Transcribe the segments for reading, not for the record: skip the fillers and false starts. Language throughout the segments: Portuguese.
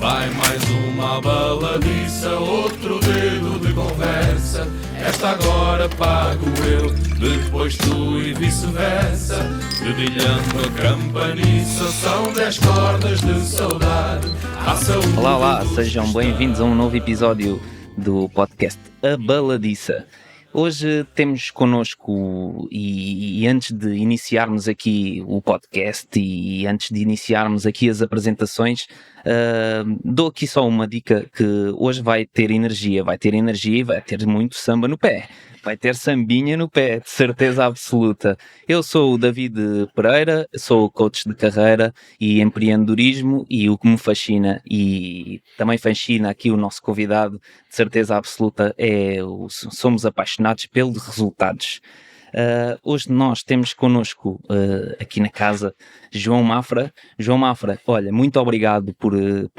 Vai mais uma baladiça, outro dedo de conversa. Esta agora pago eu, depois tu e vice-versa. Dedilhando a campaniça, são 10 cordas de saudade. Olá, sejam bem-vindos a um novo episódio do podcast A Baladiça. Hoje temos connosco, e antes de iniciarmos aqui o podcast e antes de iniciarmos aqui as apresentações, dou aqui só uma dica que hoje vai ter energia e vai ter muito samba no pé. Vai ter sambinha no pé, de certeza absoluta. Eu sou o David Pereira, sou coach de carreira e empreendedorismo, e o que me fascina e também fascina aqui o nosso convidado, de certeza absoluta, somos apaixonados pelos resultados. Hoje nós temos connosco aqui na casa João Mafra. João Mafra, olha, muito obrigado por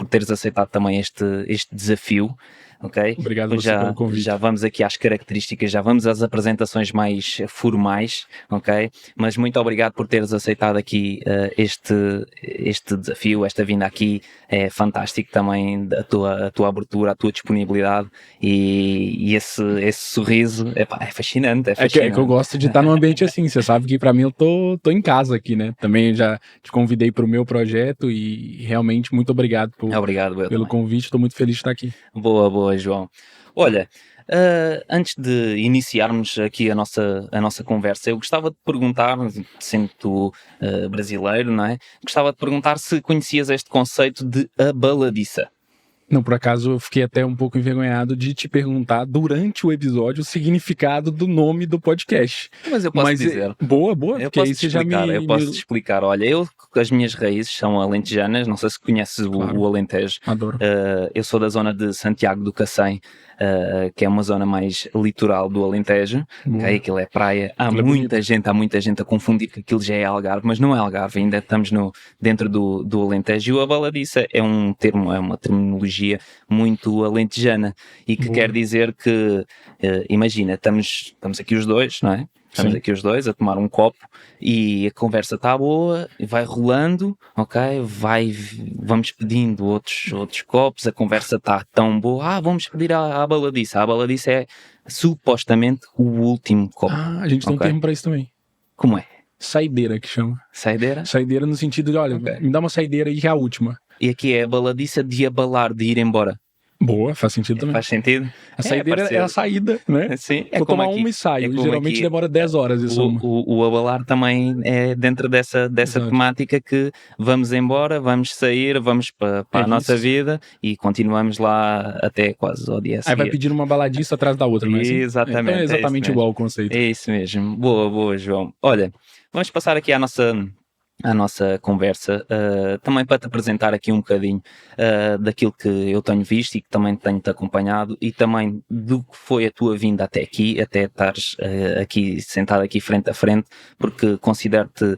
teres aceitado também este desafio. Okay? Obrigado você pelo convite. Já vamos aqui às características, já vamos às apresentações mais formais, ok? Mas muito obrigado por teres aceitado aqui este desafio, esta vinda aqui. É fantástico também a tua abertura, a tua disponibilidade e esse sorriso, é fascinante. É que eu gosto de estar num ambiente assim, você sabe que para mim eu tô em casa aqui, né? Também já te convidei para o meu projeto e realmente muito obrigado pelo convite, estou muito feliz de estar aqui. Boa, João. Olha, antes de iniciarmos aqui a nossa conversa, eu gostava de perguntar, sendo tu brasileiro, não é? Gostava de perguntar se conhecias este conceito de a baladiça. Não, por acaso eu fiquei até um pouco envergonhado de te perguntar durante o episódio o significado do nome do podcast. Mas eu posso dizer. Boa, eu posso te explicar. Olha, as minhas raízes são alentejanas, não sei se conheces o Alentejo. Adoro. Eu sou da zona de Santiago do Cacém, que é uma zona mais litoral do Alentejo, okay? Aquilo é praia. Há muita gente a confundir que aquilo já é Algarve, mas não é Algarve, ainda estamos dentro do Alentejo. E a baladiça é uma terminologia muito alentejana e que quer dizer que, imagina, estamos aqui os dois, não é? Estamos aqui os dois a tomar um copo e a conversa está boa, vai rolando, ok? Vamos pedindo outros copos, a conversa está tão boa, vamos pedir a baladiça. A baladiça é supostamente o último copo. A gente tem um termo para isso também. Como é? Saideira, que chama. Saideira? Saideira no sentido de, olha, me dá uma saideira aí que é a última. E aqui é a baladiça de abalar, de ir embora. Boa, faz sentido também. Faz sentido? A saideira é a saída, né? Sim. Vou tomar uma e saio. Geralmente aqui, demora 10 horas isso. O abalar também é dentro dessa temática que vamos embora, vamos sair, vamos para a nossa vida e continuamos lá até quase ao dia seguinte. Aí vai pedir uma baladiça atrás da outra, não é assim? Exatamente. Então é exatamente igual o conceito. É isso mesmo. Boa, João. Olha, vamos passar aqui à nossa conversa, também para te apresentar aqui um bocadinho daquilo que eu tenho visto e que também tenho-te acompanhado e também do que foi a tua vinda até aqui, até estares aqui sentado aqui frente a frente, porque considero-te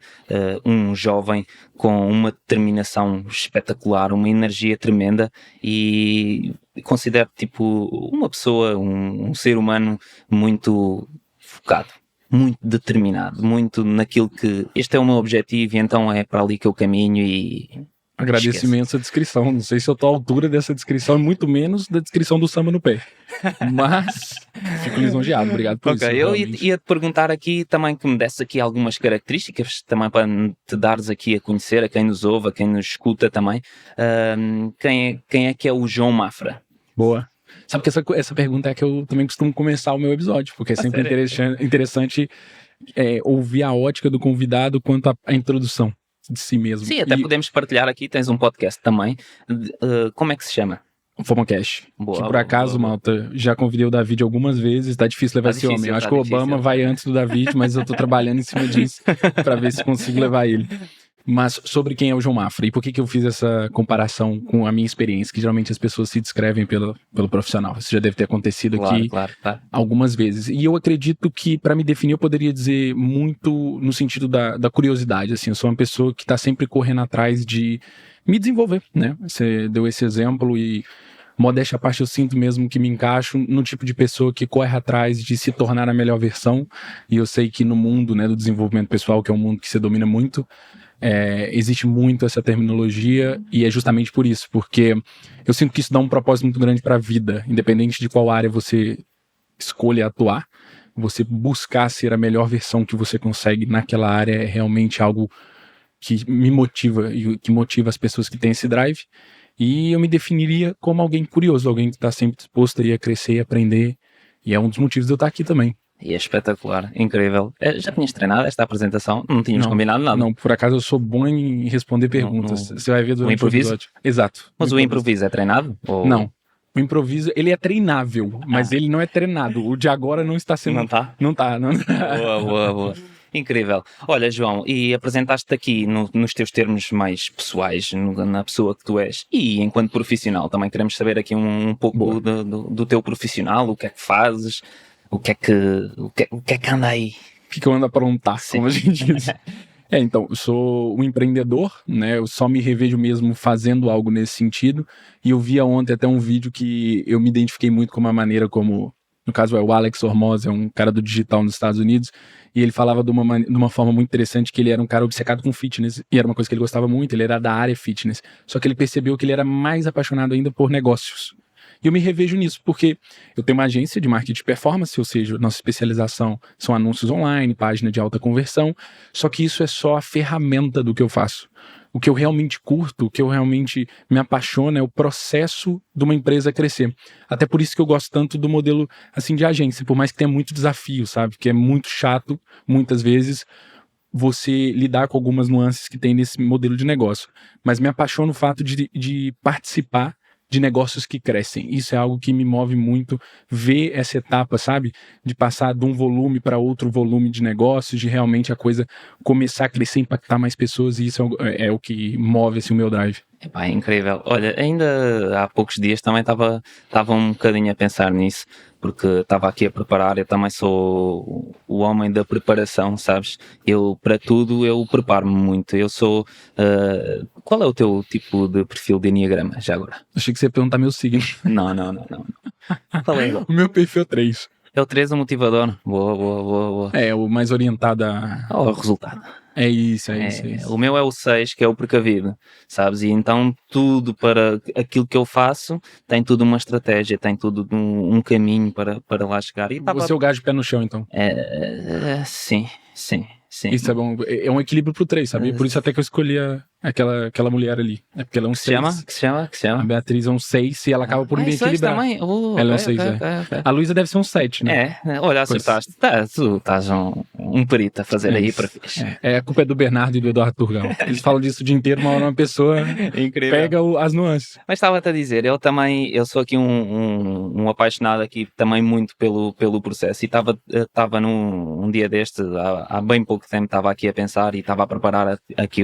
um jovem com uma determinação espetacular, uma energia tremenda e considero-te tipo uma pessoa, um ser humano muito focado, muito determinado, muito naquilo que este é o meu objetivo e então é para ali que eu caminho e... Agradeço imenso a descrição, não sei se eu estou à altura dessa descrição, muito menos da descrição do samba no pé, mas fico lisonjeado, obrigado por isso. Eu ia te perguntar aqui também que me desse aqui algumas características, também para te dares aqui a conhecer, a quem nos ouve, a quem nos escuta também, quem é que é o João Mafra? Boa. Sabe que essa pergunta é que eu também costumo começar o meu episódio, porque é sempre interessante ouvir a ótica do convidado quanto à introdução de si mesmo. Sim, até podemos partilhar aqui, tens um podcast também, como é que se chama? FOMOcast. Que por acaso, malta, já convidei o David algumas vezes, tá difícil levar esse homem. Eu acho que o Obama vai antes do David, mas eu tô trabalhando em cima disso para ver se consigo levar ele. Mas sobre quem é o João Mafra e por que eu fiz essa comparação com a minha experiência, que geralmente as pessoas se descrevem pelo profissional. Isso já deve ter acontecido aqui algumas vezes. E eu acredito que, para me definir, eu poderia dizer muito no sentido da curiosidade. Assim, eu sou uma pessoa que está sempre correndo atrás de me desenvolver, né? Você deu esse exemplo e, modéstia à parte, eu sinto mesmo que me encaixo no tipo de pessoa que corre atrás de se tornar a melhor versão. E eu sei que no mundo, né, do desenvolvimento pessoal, que é um mundo que você domina muito, Existe muito essa terminologia e é justamente por isso, porque eu sinto que isso dá um propósito muito grande para a vida, independente de qual área você escolha atuar. Você buscar ser a melhor versão que você consegue naquela área é realmente algo que me motiva e que motiva as pessoas que têm esse drive. E eu me definiria como alguém curioso, alguém que está sempre disposto a crescer e aprender. E é um dos motivos de eu estar aqui também. E é espetacular, incrível. Já tinhas treinado esta apresentação? Não tínhamos combinado nada? Não, por acaso eu sou bom em responder perguntas. Você vai ver durante o episódio. Exato. Mas o improviso é treinado? Ou... Não. O improviso, ele é treinável, mas ele não é treinado. O de agora não está sendo... Não está? Não está. Boa. Incrível. Olha, João, e apresentaste-te aqui nos teus termos mais pessoais, na pessoa que tu és, e enquanto profissional, também queremos saber aqui um pouco do teu profissional, o que é que fazes, o que é que anda aí? O que eu ando a aprontar, como a gente diz. Então, eu sou um empreendedor, né? Eu só me revejo mesmo fazendo algo nesse sentido. E eu via ontem até um vídeo que eu me identifiquei muito com a maneira como, no caso é o Alex Hormoz, é um cara do digital nos Estados Unidos, e ele falava de uma forma muito interessante que ele era um cara obcecado com fitness, e era uma coisa que ele gostava muito, ele era da área fitness. Só que ele percebeu que ele era mais apaixonado ainda por negócios. E eu me revejo nisso, porque eu tenho uma agência de marketing de performance, ou seja, nossa especialização são anúncios online, página de alta conversão, só que isso é só a ferramenta do que eu faço. O que eu realmente curto, o que eu realmente me apaixona é o processo de uma empresa crescer. Até por isso que eu gosto tanto do modelo assim de agência, por mais que tenha muito desafio, sabe? Que é muito chato, muitas vezes, você lidar com algumas nuances que tem nesse modelo de negócio. Mas me apaixona o fato de participar de negócios que crescem. Isso é algo que me move muito, ver essa etapa, sabe? De passar de um volume para outro volume de negócios, de realmente a coisa começar a crescer, impactar mais pessoas, e isso é o que move assim, o meu drive. Epá, é incrível. Olha, ainda há poucos dias também estava um bocadinho a pensar nisso, porque estava aqui a preparar. Eu também sou o homem da preparação, sabes? Eu, para tudo, eu preparo-me muito. Eu sou... qual é o teu tipo de perfil de Enneagrama, já agora? Achei que você ia perguntar meu signo. Não. Qual é? O meu perfil é 3. É o 3, o motivador. Boa. É, o mais orientado ao resultado. É isso. O meu é o 6, que é o precavido, sabes? E então tudo para aquilo que eu faço tem tudo uma estratégia, tem tudo um caminho para lá chegar. E você é o gajo pé no chão, então? Sim. Isso é bom. É um equilíbrio pro 3, sabe? Por isso até que eu escolhi aquela mulher ali. É porque ela é um 6. Que se chama? A Beatriz é um 6 e ela acaba por me equilibrar. Também? Ela é um 6, okay. A Luísa deve ser um 7, né? Olha, acertaste. Tu estás um perito a fazer aí para fixe. A culpa é do Bernardo e do Eduardo Turgão. Eles falam disso o dia inteiro, uma hora uma pessoa pega as nuances. Mas estava-te a dizer, eu sou aqui um apaixonado aqui também muito pelo processo, e estava num dia destes, há bem pouco tempo, estava aqui a pensar e estava a preparar aqui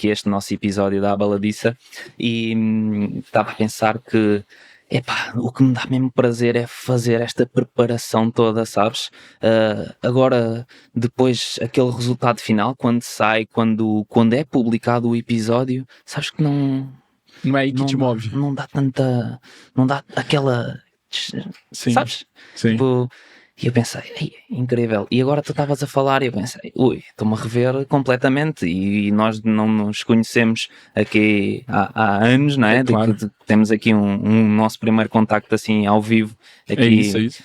este nosso episódio da Baladiça, e estava a pensar que o que me dá mesmo prazer é fazer esta preparação toda, sabes? Agora, depois, aquele resultado final, quando sai, quando é publicado o episódio, sabes que não é aí que te move. Não dá aquela... Sim. Sabes? Sim. E eu pensei, incrível. E agora tu estavas a falar e eu pensei, estou-me a rever completamente. E nós não nos conhecemos aqui há anos, não é? Claro. Temos aqui um nosso primeiro contacto assim ao vivo aqui. É isso.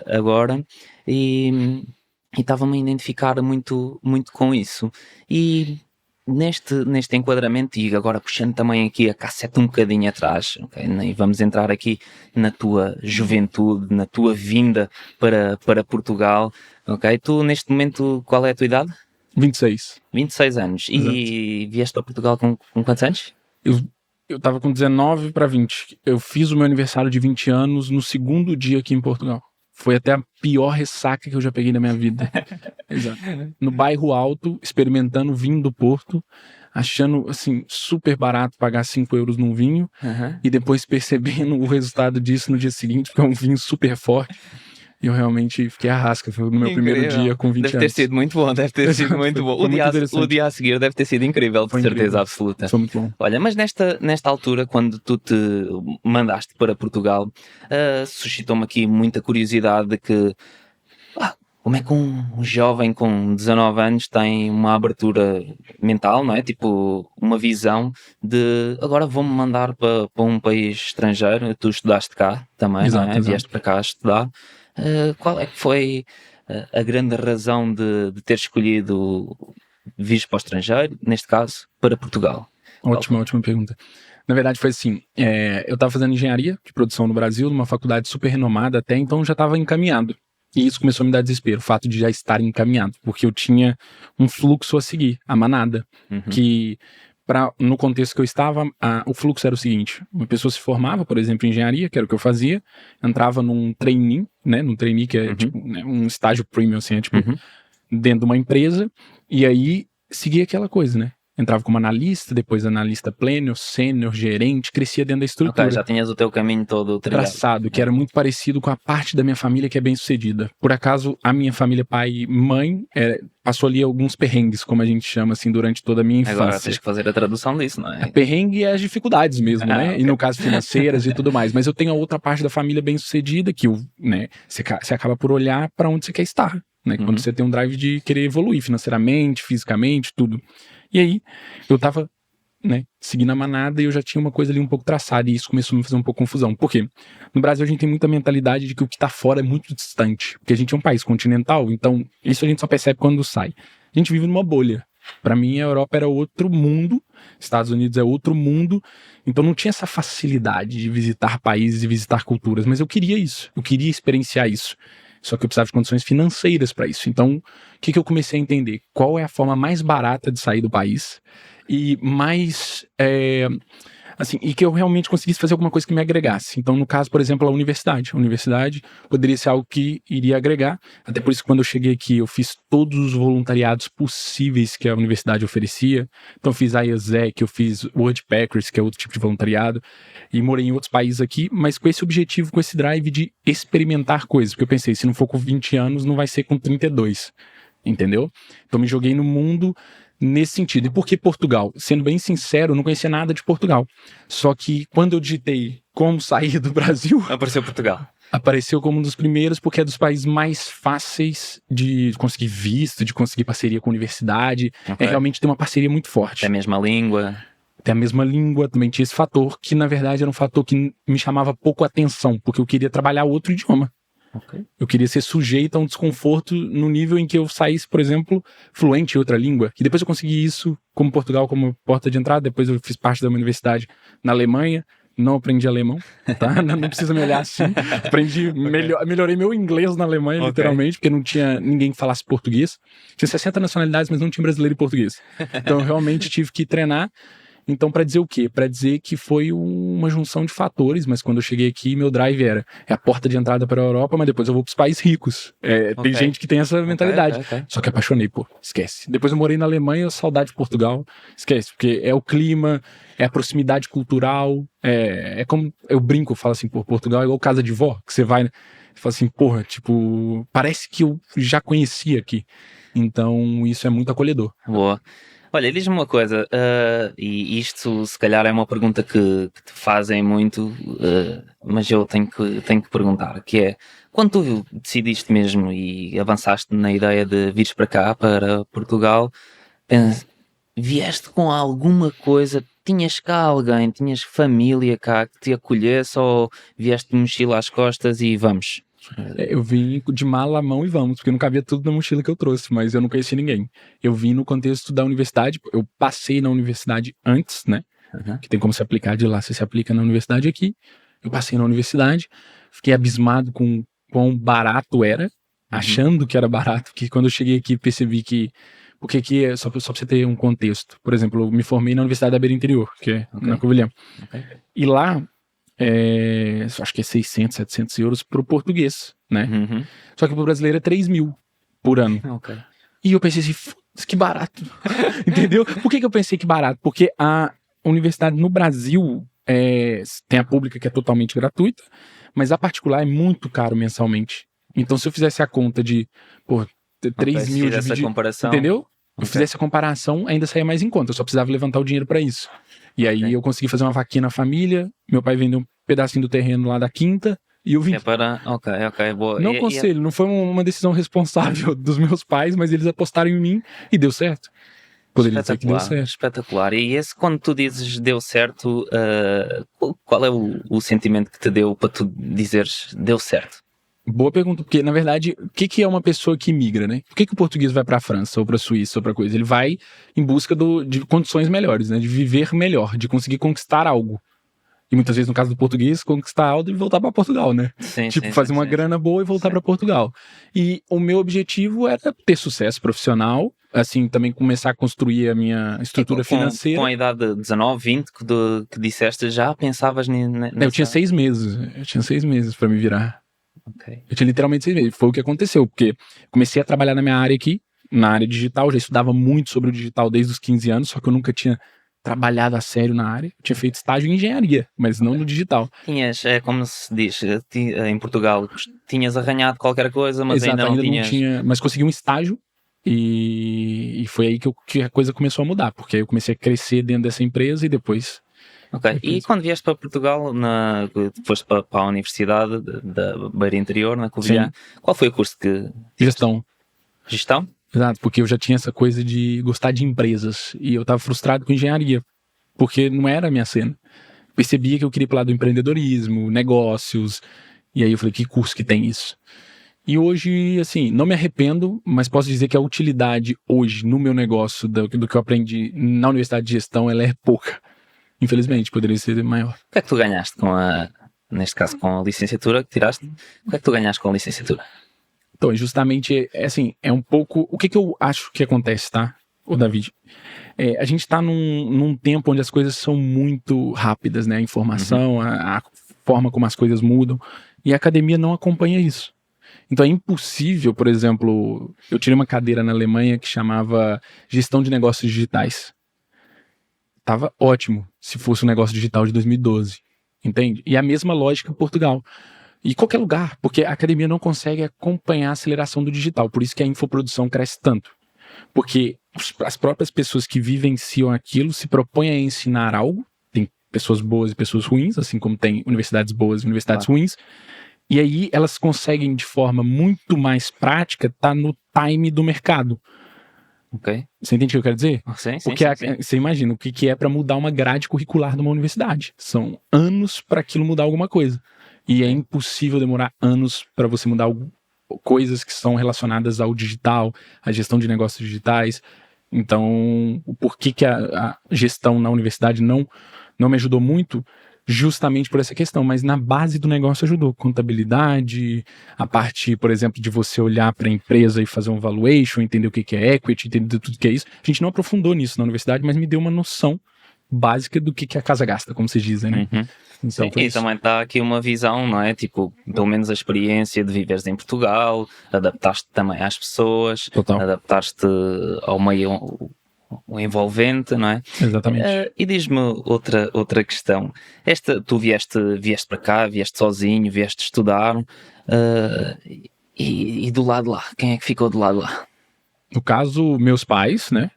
Agora. E estava-me a identificar muito, muito com isso. E neste enquadramento, e agora puxando também aqui a cassete um bocadinho atrás, okay? E vamos entrar aqui na tua juventude, na tua vinda para Portugal, ok? Tu neste momento, qual é a tua idade? 26. 26 anos. Exato. E vieste para Portugal com quantos anos? Eu estava com 19 para 20. Eu fiz o meu aniversário de 20 anos no segundo dia aqui em Portugal. Foi até a pior ressaca que eu já peguei na minha vida. Exato. No bairro Alto, experimentando vinho do Porto, achando, assim, super barato pagar 5 euros num vinho, e depois percebendo o resultado disso no dia seguinte, porque é um vinho super forte. E eu realmente fiquei à rasca. Foi no meu primeiro dia com 20 anos. Deve ter sido muito bom, O dia a seguir deve ter sido incrível, de certeza absoluta. Foi muito bom. Olha, mas nesta altura, quando tu te mandaste para Portugal, suscitou-me aqui muita curiosidade de que... como é que um jovem com 19 anos tem uma abertura mental, não é? Tipo, uma visão de agora vou-me mandar para um país estrangeiro. Tu estudaste cá também, Exato, não é? exato. Vieste para cá estudar. Qual é que foi a grande razão de ter escolhido vir para o estrangeiro, neste caso, para Portugal? Ótima pergunta. Na verdade foi assim, eu estava fazendo engenharia de produção no Brasil, numa faculdade super renomada até, então já estava encaminhado. E isso começou a me dar desespero, o fato de já estar encaminhado, porque eu tinha um fluxo a seguir, a manada, que no contexto que eu estava, o fluxo era o seguinte: uma pessoa se formava, por exemplo, em engenharia, que era o que eu fazia, entrava num trainee, né, num trainee que é tipo, né, um estágio premium, assim, tipo, dentro de uma empresa, e aí seguia aquela coisa, né? Entrava como analista, depois analista pleno, sênior, gerente, crescia dentro da estrutura. Já tinhas o teu caminho todo traçado, que era muito parecido com a parte da minha família que é bem sucedida. Por acaso, a minha família, pai e mãe, passou ali alguns perrengues, como a gente chama assim, durante toda a minha infância. Agora tens que fazer a tradução disso, não é? Perrengue é as dificuldades mesmo, né? Okay. E no caso financeiras e tudo mais. Mas eu tenho a outra parte da família bem sucedida, que né, você acaba por olhar para onde você quer estar. Né? Quando você tem um drive de querer evoluir financeiramente, fisicamente, tudo. E aí, eu tava, né, seguindo a manada e eu já tinha uma coisa ali um pouco traçada, e isso começou a me fazer um pouco confusão. Por quê? No Brasil a gente tem muita mentalidade de que o que tá fora é muito distante, porque a gente é um país continental, então isso a gente só percebe quando sai. A gente vive numa bolha. Para mim, a Europa era outro mundo, Estados Unidos é outro mundo, então não tinha essa facilidade de visitar países e visitar culturas, mas eu queria isso, eu queria experienciar isso. Só que eu precisava de condições financeiras para isso. Então, o que eu comecei a entender? Qual é a forma mais barata de sair do país e mais... assim, e que eu realmente conseguisse fazer alguma coisa que me agregasse. Então, no caso, por exemplo, a universidade. A universidade poderia ser algo que iria agregar. Até por isso, quando eu cheguei aqui, eu fiz todos os voluntariados possíveis que a universidade oferecia. Então, eu fiz IESEC, eu fiz Woodpeckers, que é outro tipo de voluntariado, e morei em outros países aqui, mas com esse objetivo, com esse drive de experimentar coisas. Porque eu pensei, se não for com 20 anos, não vai ser com 32. Entendeu? Então, me joguei no mundo nesse sentido. E por que Portugal? Sendo bem sincero, eu não conhecia nada de Portugal. Só que quando eu digitei como sair do Brasil... Apareceu Portugal. Apareceu como um dos primeiros, porque é dos países mais fáceis de conseguir visto, de conseguir parceria com a universidade. Okay. Realmente tem uma parceria muito forte. Tem a mesma língua. Tem a mesma língua, também tinha esse fator, que na verdade era um fator que me chamava pouco atenção, porque eu queria trabalhar outro idioma. Okay. Eu queria ser sujeito a um desconforto no nível em que eu saísse, por exemplo, fluente em outra língua. E depois eu consegui isso como Portugal, como porta de entrada. Depois eu fiz parte da uma universidade na Alemanha. Não aprendi alemão, tá? Não precisa me olhar assim. Aprendi, melhorei meu inglês na Alemanha, literalmente, porque não tinha ninguém que falasse português. Tinha 60 nacionalidades, mas não tinha brasileiro e português. Então eu realmente tive que treinar. Então, para dizer o quê? Para dizer que foi uma junção de fatores, mas quando eu cheguei aqui, meu drive é a porta de entrada para a Europa, mas depois eu vou para os países ricos. Tem gente que tem essa mentalidade. Só que apaixonei, esquece. Depois eu morei na Alemanha, saudade de Portugal, esquece, porque é o clima, é a proximidade cultural, é como eu brinco, falo assim, Portugal é igual casa de vó, que você vai, né? Você fala assim, tipo, parece que eu já conhecia aqui. Então, isso é muito acolhedor. Boa. Olha, diz-me uma coisa, e isto se calhar é uma pergunta que te fazem muito, mas eu tenho que perguntar, que é, quando tu decidiste mesmo e avançaste na ideia de vires para cá, para Portugal, vieste com alguma coisa, tinhas cá alguém, tinhas família cá que te acolhesse, ou vieste de mochila às costas e vamos? Eu vim de mala à mão e vamos, porque não cabia tudo na mochila que eu trouxe, mas eu não conheci ninguém. Eu vim no contexto da universidade, eu passei na universidade antes, né? Que tem como se aplicar de lá, você se aplica na universidade aqui. Eu passei na universidade, fiquei abismado com quão barato era, achando que era barato, que quando eu cheguei aqui percebi que... Porque aqui, só pra você ter um contexto, por exemplo, eu me formei na Universidade da Beira Interior, que é na Covilhã. E lá... acho que é 600, 700 euros pro português, né? Só que pro brasileiro é 3 mil por ano. E eu pensei assim, que barato. Entendeu? Por que eu pensei que barato? Porque a universidade no Brasil tem a pública que é totalmente gratuita, mas a particular é muito caro mensalmente. Então se eu fizesse a conta de 3 mil essa comparação, entendeu? Eu fizesse a comparação, ainda saía mais em conta. Eu só precisava levantar o dinheiro para isso. E aí eu consegui fazer uma vaquinha na família, meu pai vendeu um pedacinho do terreno lá da quinta, e eu vim. Ok, boa. Não conselho, não foi uma decisão responsável dos meus pais, mas eles apostaram em mim e deu certo. Poderia dizer que deu certo. Espetacular. E esse, quando tu dizes deu certo, qual é o sentimento que te deu para tu dizeres deu certo? Boa pergunta, porque na verdade, o que é uma pessoa que migra, né? Por que o português vai para a França ou para a Suíça ou para coisa? Ele vai em busca de condições melhores, né? De viver melhor, de conseguir conquistar algo. E muitas vezes, no caso do português, conquistar algo e voltar para Portugal, né? Fazer uma grana boa e voltar para Portugal. E o meu objetivo era ter sucesso profissional, assim, também começar a construir a minha estrutura financeira. Com a idade de 19, 20 que disseste, já pensavas nessa... Eu tinha 6 meses. Eu tinha 6 meses para me virar. Okay. Eu tinha literalmente 6 meses. Foi o que aconteceu, porque comecei a trabalhar na minha área aqui, na área digital, já estudava muito sobre o digital desde os 15 anos, só que eu nunca tinha trabalhado a sério na área. Eu tinha feito estágio em engenharia, mas não no digital. Como se diz, em Portugal, tinhas arranhado qualquer coisa, mas Exato, ainda não tinha... Mas consegui um estágio e foi aí que a coisa começou a mudar, porque aí eu comecei a crescer dentro dessa empresa e depois... Ok, e quando vieste para Portugal, foste para a Universidade da Beira Interior, na Covilhã, qual foi o curso que... Gestão. Gestão? Exato, porque eu já tinha essa coisa de gostar de empresas e eu estava frustrado com engenharia, porque não era a minha cena. Percebia que eu queria ir para o lado do empreendedorismo, negócios, e aí eu falei, que curso que tem isso? E hoje, assim, não me arrependo, mas posso dizer que a utilidade hoje no meu negócio, do que eu aprendi na Universidade de Gestão, ela é pouca. Infelizmente, poderia ser maior. O que é que tu ganhaste neste caso, com a licenciatura que tiraste? O que é que tu ganhaste com a licenciatura? Então, justamente, é um pouco... O que eu acho que acontece, tá, ô David? A gente tá num tempo onde as coisas são muito rápidas, né? A informação, a forma como as coisas mudam, e a academia não acompanha isso. Então é impossível, por exemplo, eu tirei uma cadeira na Alemanha que chamava Gestão de Negócios Digitais. Tava ótimo se fosse um negócio digital de 2012, entende? E a mesma lógica em Portugal. E qualquer lugar, porque a academia não consegue acompanhar a aceleração do digital, por isso que a infoprodução cresce tanto. Porque as próprias pessoas que vivenciam aquilo se propõem a ensinar algo, tem pessoas boas e pessoas ruins, assim como tem universidades boas e universidades ruins, e aí elas conseguem de forma muito mais prática estar no time do mercado. Okay. Você entende o que eu quero dizer? Sim. Você imagina o que é para mudar uma grade curricular de uma universidade. São anos para aquilo mudar alguma coisa. E é impossível demorar anos para você mudar coisas que são relacionadas ao digital, à gestão de negócios digitais. Então, o porquê que a gestão na universidade não me ajudou muito, justamente por essa questão, mas na base do negócio ajudou. Contabilidade, a parte, por exemplo, de você olhar para a empresa e fazer um valuation, entender o que é equity, entender tudo que é isso. A gente não aprofundou nisso na universidade, mas me deu uma noção básica do que a casa gasta, como vocês dizem, né? Então, e também está aqui uma visão, não é? Tipo, pelo menos a experiência de viveres em Portugal, adaptaste também às pessoas, adaptaste ao meio envolvente, não é? Exatamente. E diz-me outra questão. Tu vieste para cá, vieste sozinho, vieste estudar, e do lado lá, quem é que ficou do lado lá? No caso, meus pais, né?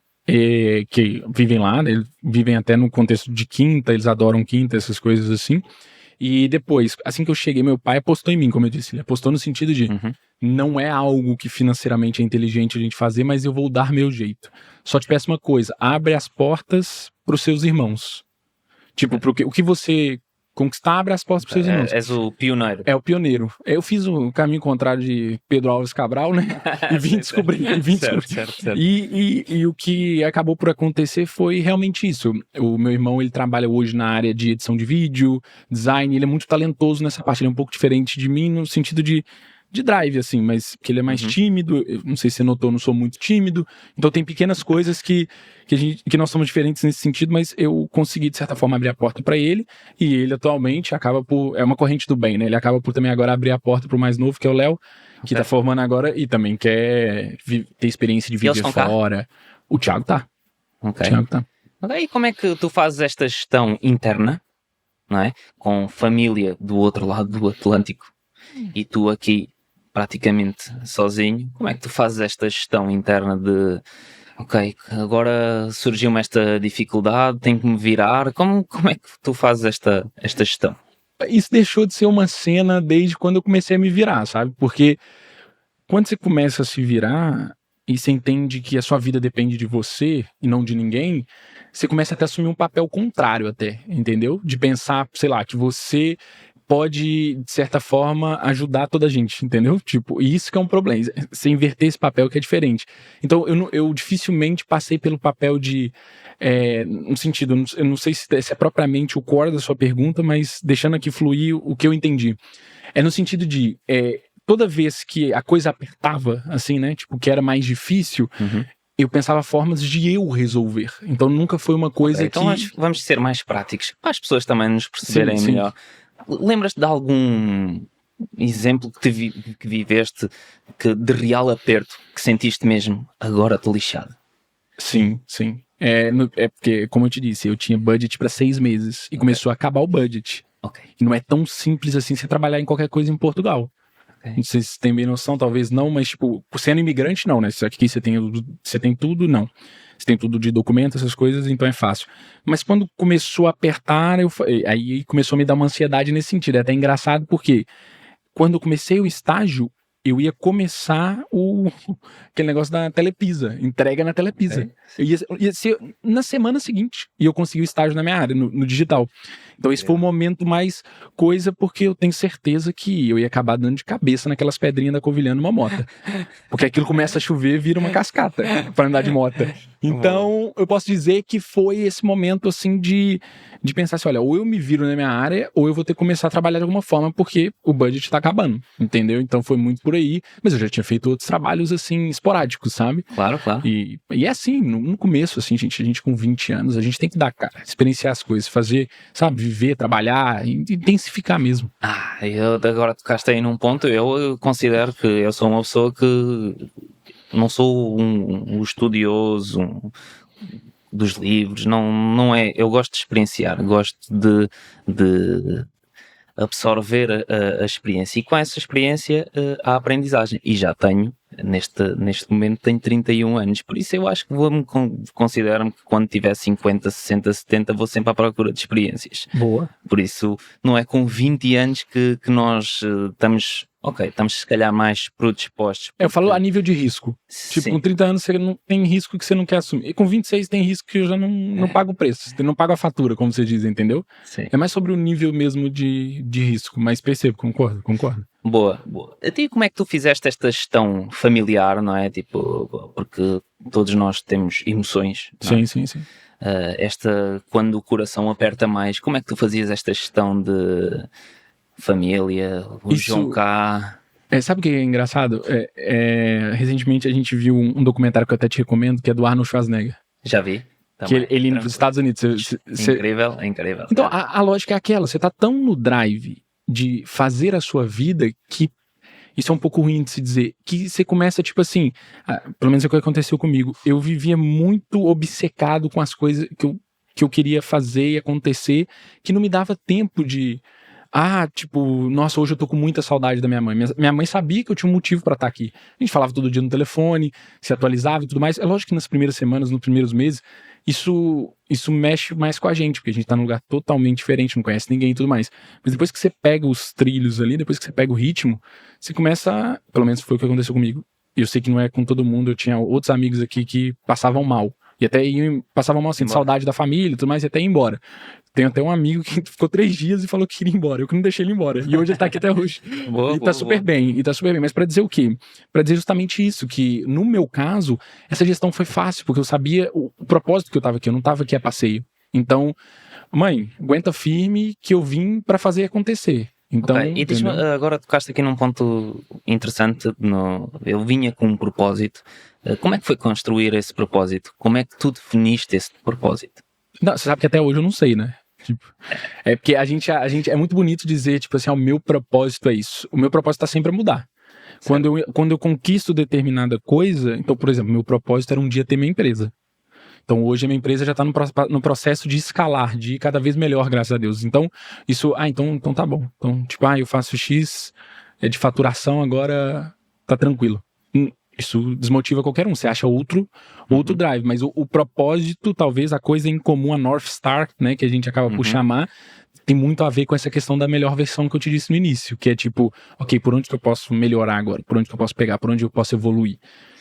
Que vivem lá, né, eles vivem até no contexto de quinta, eles adoram quinta, essas coisas assim. E depois, assim que eu cheguei, meu pai apostou em mim, como eu disse. Ele apostou no sentido de não é algo que financeiramente é inteligente a gente fazer, mas eu vou dar meu jeito. Só te peço uma coisa, abre as portas pros seus irmãos. Tipo, o que você conquistar, abre as portas pros seus irmãos. És o pioneiro. É o pioneiro. Eu fiz o caminho contrário de Pedro Álvares Cabral, né? E vim descobrir. Certo. E o que acabou por acontecer foi realmente isso. O meu irmão, ele trabalha hoje na área de edição de vídeo, design, ele é muito talentoso nessa parte. Ele é um pouco diferente de mim no sentido de drive, assim, mas que ele é mais tímido. Eu não sei se você notou, eu não sou muito tímido. Então tem pequenas coisas que nós somos diferentes nesse sentido, mas eu consegui, de certa forma, abrir a porta para ele, e ele atualmente acaba por... É uma corrente do bem, né? Ele acaba por também agora abrir a porta pro mais novo, que é o Léo, que tá formando agora e também quer ter experiência de vídeo fora. O Thiago tá. O Thiago tá. E como é que tu fazes esta gestão interna, não é? Com família do outro lado do Atlântico, e tu aqui praticamente sozinho, como é que tu fazes esta gestão interna de agora surgiu-me esta dificuldade, tenho que me virar, como é que tu fazes esta gestão? isso deixou de ser uma cena desde quando eu comecei a me virar, sabe? Porque quando você começa a se virar e você entende que a sua vida depende de você e não de ninguém, você começa até a assumir um papel contrário até, entendeu? De pensar, sei lá, que você pode, de certa forma, ajudar toda a gente, entendeu? Tipo, e isso que é um problema, você inverter esse papel que é diferente. Então, eu dificilmente passei pelo papel de, no sentido, eu não sei se é propriamente o core da sua pergunta, mas deixando aqui fluir o que eu entendi. É no sentido de, toda vez que a coisa apertava, assim, né, tipo, que era mais difícil, eu pensava formas de eu resolver. Então, nunca foi uma coisa então vamos ser mais práticos, para as pessoas também nos perceberem melhor. Lembras-te de algum exemplo que viveste de real aperto, que sentiste mesmo, agora estou lixado? Sim. É porque, como eu te disse, eu tinha budget para 6 meses e começou a acabar o budget. E não é tão simples assim você trabalhar em qualquer coisa em Portugal. Não sei se você tem bem noção, talvez não, mas tipo, sendo imigrante não, né? Só que aqui você tem tudo, não. Você tem tudo de documento, essas coisas, então é fácil. Mas quando começou a apertar, aí começou a me dar uma ansiedade nesse sentido. É até engraçado porque quando eu comecei o estágio, eu ia começar aquele negócio da Telepisa, entrega na Telepisa. Ia ser na semana seguinte, e eu consegui o estágio na minha área, no digital. Então esse foi o momento mais coisa, porque eu tenho certeza que eu ia acabar dando de cabeça naquelas pedrinhas da Covilhã numa moto. Porque aquilo começa a chover, vira uma cascata para andar de moto. Então eu posso dizer que foi esse momento assim de pensar assim, olha, ou eu me viro na minha área, ou eu vou ter que começar a trabalhar de alguma forma, porque o budget tá acabando, entendeu? Então foi muito por aí, mas eu já tinha feito outros trabalhos assim, esporádicos, sabe? Claro. E é assim, no começo, assim, a gente com 20 anos, a gente tem que dar, cara, experienciar as coisas, fazer, sabe, viver, trabalhar, intensificar mesmo. Eu agora tocaste aí num ponto, eu considero que eu sou uma pessoa que não sou um estudioso dos livros, não é, eu gosto de experienciar, gosto de absorver a experiência, e com essa experiência a aprendizagem, e já tenho, neste momento tenho 31 anos, por isso eu acho que considero-me que quando tiver 50, 60, 70 vou sempre à procura de experiências. Boa. Por isso não é com 20 anos que nós estamos se calhar mais predispostos. Eu falo a nível de risco. Sim. Tipo, com 30 anos você não tem risco que você não quer assumir. E com 26 tem risco que eu já não pago o preço. Não pago a fatura, como você diz, entendeu? Sim. É mais sobre o nível mesmo de risco. Mas percebo, concordo. Boa. E como é que tu fizeste esta gestão familiar, não é? Tipo, porque todos nós temos emoções. Não é? Sim. Quando o coração aperta mais, como é que tu fazias esta gestão de família, João cá? Sabe o que é engraçado? Recentemente a gente viu um documentário que eu até te recomendo, que é do Arnold Schwarzenegger. Já vi. Também. Que ele nos Estados Unidos. Incrível. Então a lógica é aquela, você tá tão no drive de fazer a sua vida que isso é um pouco ruim de se dizer, que você começa tipo assim, pelo menos é o que aconteceu comigo, eu vivia muito obcecado com as coisas que eu queria fazer e acontecer, que não me dava tempo de tipo, nossa, hoje eu tô com muita saudade da minha mãe. Minha mãe sabia que eu tinha um motivo pra estar aqui. A gente falava todo dia no telefone, se atualizava e tudo mais. É lógico que nas primeiras semanas, nos primeiros meses, isso mexe mais com a gente, porque a gente tá num lugar totalmente diferente, não conhece ninguém e tudo mais. Mas depois que você pega os trilhos ali, depois que você pega o ritmo, você começa, pelo menos foi o que aconteceu comigo. Eu sei que não é com todo mundo, eu tinha outros amigos aqui que passavam mal. E até passavam mal assim, de saudade da família e tudo mais, e até ia embora. Tem até um amigo que ficou 3 dias e falou que queria ir embora. Eu que não deixei ele embora. E hoje ele tá aqui até hoje. Tá super bem. Mas pra dizer o quê? Pra dizer justamente isso, que no meu caso, essa gestão foi fácil, porque eu sabia o propósito que eu tava aqui. Eu não tava aqui a passeio. Então, mãe, aguenta firme que eu vim pra fazer acontecer. Então, e diz-me, agora tocaste aqui num ponto interessante, eu vinha com um propósito. Como é que foi construir esse propósito? Como é que tu definiste esse propósito? Não, você sabe que até hoje eu não sei, né? Tipo, é porque a gente é muito bonito dizer, tipo assim, o meu propósito é isso. O meu propósito tá sempre a mudar. Quando eu conquisto determinada coisa, então, por exemplo, meu propósito era um dia ter minha empresa. Então hoje a minha empresa já está no processo de escalar, de ir cada vez melhor, graças a Deus. Então, isso, então tá bom. Então, tipo, eu faço X de faturação, agora tá tranquilo. Isso desmotiva qualquer um. Você acha outro drive, mas o propósito, talvez a coisa em comum, a North Star, né, que a gente acaba por chamar, tem muito a ver com essa questão da melhor versão que eu te disse no início, que é tipo, ok, por onde que eu posso melhorar agora? Por onde que eu posso pegar? Por onde eu posso evoluir?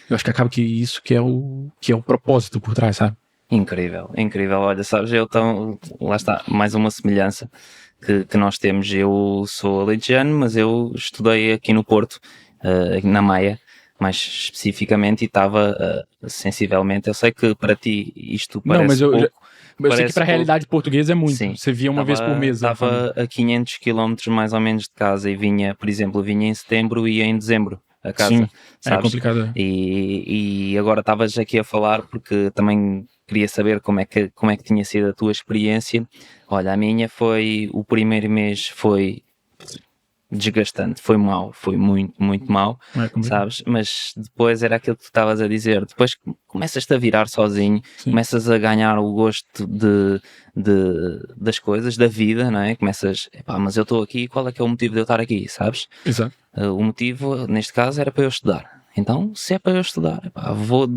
Eu acho que acaba que isso que é o propósito por trás, sabe? Incrível, incrível. Olha, sabes, lá está, mais uma semelhança que nós temos. Eu sou alentejano, mas eu estudei aqui no Porto, na Maia, mais especificamente, e estava sensivelmente. Eu sei que para ti isto parece pouco. Eu sei que para a realidade portuguesa é muito. Sim, você via uma vez por mês. Estava a 500 km mais ou menos de casa e vinha, por exemplo, vinha em setembro e ia em dezembro a casa. Sim, sabes? É complicado. E agora estavas aqui a falar porque também queria saber como é que tinha sido a tua experiência. Olha, a minha foi, o primeiro mês foi desgastante, foi mau, foi muito, muito mau, sabes? Mas depois era aquilo que tu estavas a dizer, depois começas-te a virar sozinho, sim, começas a ganhar o gosto das coisas, da vida, não é? Começas, mas eu estou aqui, qual é que é o motivo de eu estar aqui, sabes? Exato. O motivo, neste caso, era para eu estudar. Então, se é para eu estudar, vou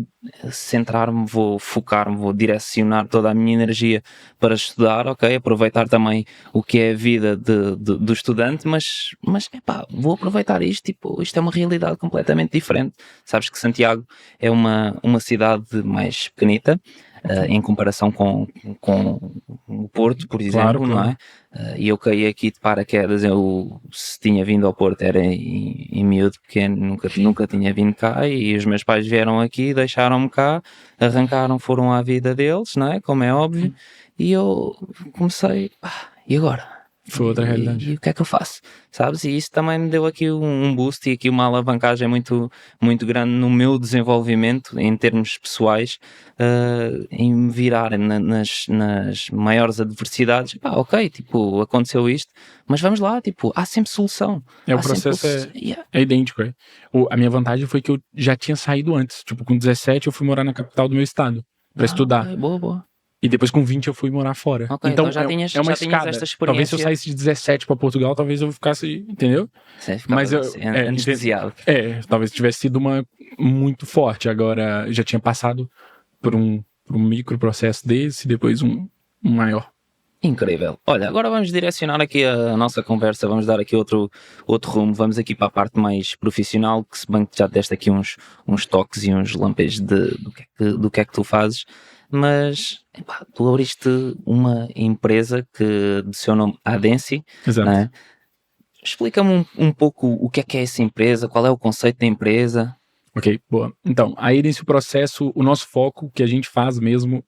centrar-me, vou focar-me, vou direcionar toda a minha energia para estudar, ok? Aproveitar também o que é a vida do estudante, mas vou aproveitar isto, isto é uma realidade completamente diferente. Sabes que Santiago é uma cidade mais pequenita, em comparação com o Porto, por exemplo, claro. Não é? E eu caí aqui de paraquedas, se tinha vindo ao Porto era em miúdo pequeno, nunca tinha vindo cá, e os meus pais vieram aqui, deixaram-me cá, arrancaram, foram à vida deles, não é? Como é óbvio, e eu comecei, e agora? Foi outra realidade. E o que é que eu faço? Sabes? E isso também me deu aqui um boost e aqui uma alavancagem muito, muito grande no meu desenvolvimento em termos pessoais, em me virar nas maiores adversidades. Ok, aconteceu isto, mas vamos lá, há sempre solução. O processo é idêntico. A minha vantagem foi que eu já tinha saído antes. Com 17 eu fui morar na capital do meu estado para estudar. Okay, boa. E depois com 20 eu fui morar fora. Okay, então já tinhas esta experiência. Talvez se eu saísse de 17 para Portugal, talvez eu ficasse, entendeu? Mas anestesiado. Talvez tivesse sido uma muito forte. Agora já tinha passado por um micro processo desse e depois um maior. Incrível. Olha, agora vamos direcionar aqui a nossa conversa, vamos dar aqui outro rumo, vamos aqui para a parte mais profissional, que se bem que já deste aqui uns toques e uns lampejos do que é que tu fazes. Mas tu abriste uma empresa de seu nome Adensi. Exato. Né? Explica-me um pouco o que é essa empresa, qual é o conceito da empresa. Ok, boa. Então, aí nesse processo, o nosso foco, que a gente faz mesmo,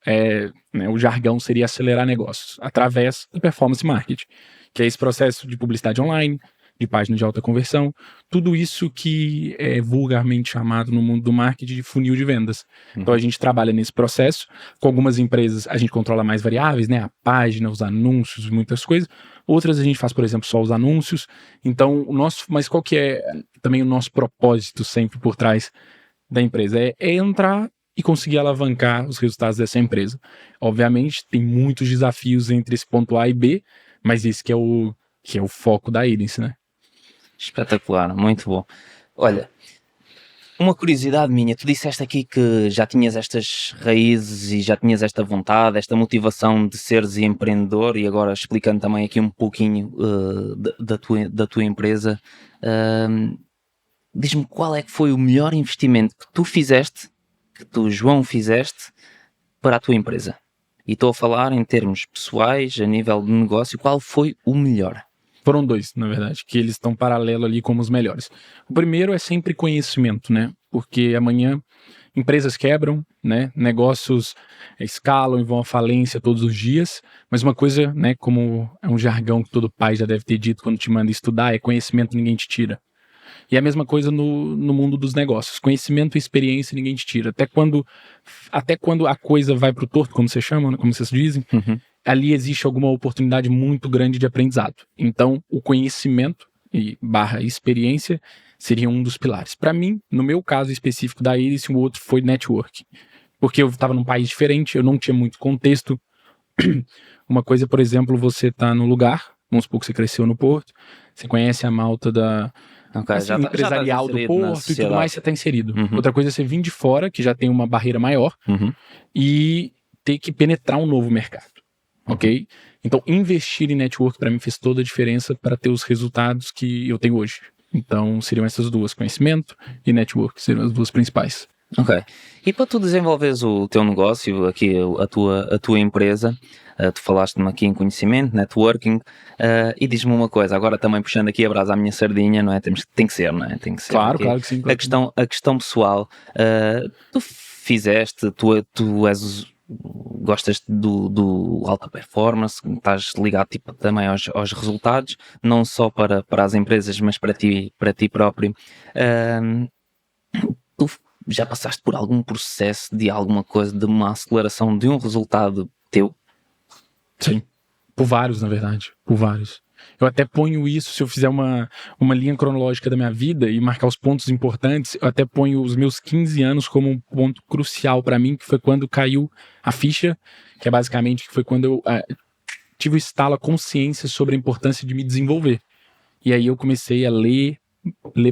o jargão seria acelerar negócios, através do performance marketing, que é esse processo de publicidade online, de páginas de alta conversão, tudo isso que é vulgarmente chamado no mundo do marketing de funil de vendas. Então a gente trabalha nesse processo, com algumas empresas a gente controla mais variáveis, né? A página, os anúncios, muitas coisas. Outras a gente faz, por exemplo, só os anúncios. Então mas qual que é também o nosso propósito sempre por trás da empresa? É entrar e conseguir alavancar os resultados dessa empresa. Obviamente tem muitos desafios entre esse ponto A e B, mas esse que é o foco da Adensi, né? Espetacular, muito bom. Olha, uma curiosidade minha, tu disseste aqui que já tinhas estas raízes e já tinhas esta vontade, esta motivação de seres empreendedor, e agora explicando também aqui um pouquinho da tua empresa, diz-me qual é que foi o melhor investimento que tu fizeste, que tu, João, fizeste para a tua empresa. E estou a falar em termos pessoais, a nível de negócio, qual foi o melhor? Foram dois, na verdade, que eles estão paralelo ali como os melhores. O primeiro é sempre conhecimento, né? Porque amanhã empresas quebram, né? Negócios escalam e vão à falência todos os dias. Mas uma coisa, né? Como é um jargão que todo pai já deve ter dito quando te manda estudar, é conhecimento ninguém te tira. E a mesma coisa no mundo dos negócios. Conhecimento e experiência ninguém te tira. Até quando a coisa vai pro torto, como você chama, né? Como vocês dizem, ali existe alguma oportunidade muito grande de aprendizado. Então, o conhecimento e / experiência seria um dos pilares. Para mim, no meu caso específico da Adensi, o outro foi network. Porque eu estava num país diferente, eu não tinha muito contexto. Uma coisa, por exemplo, você tá no lugar, vamos supor que você cresceu no Porto, você conhece a malta empresarial do Porto e tudo mais, você está inserido. Outra coisa é você vir de fora, que já tem uma barreira maior, e ter que penetrar um novo mercado. ok? Então, investir em network para mim fez toda a diferença para ter os resultados que eu tenho hoje. Então, seriam essas duas, conhecimento e network, seriam as duas principais. Ok. E para tu desenvolveres o teu negócio, aqui a tua empresa, tu falaste-me aqui em conhecimento, networking, e diz-me uma coisa, agora também puxando aqui a brasa à minha sardinha, não é? Tem que ser, não é? Tem que ser. Claro, claro que sim. Claro. A questão pessoal, tu fizeste, tu és... Gostas do alta performance, estás ligado tipo, também aos resultados, não só para as empresas, mas para ti próprio. Tu já passaste por algum processo de alguma coisa, de uma aceleração de um resultado teu? Sim, por vários, na verdade, por vários. Eu até ponho isso, se eu fizer uma linha cronológica da minha vida e marcar os pontos importantes, eu até ponho os meus 15 anos como um ponto crucial para mim, que foi quando caiu a ficha, que é basicamente que foi quando eu tive o estalo, a consciência sobre a importância de me desenvolver. E aí eu comecei a ler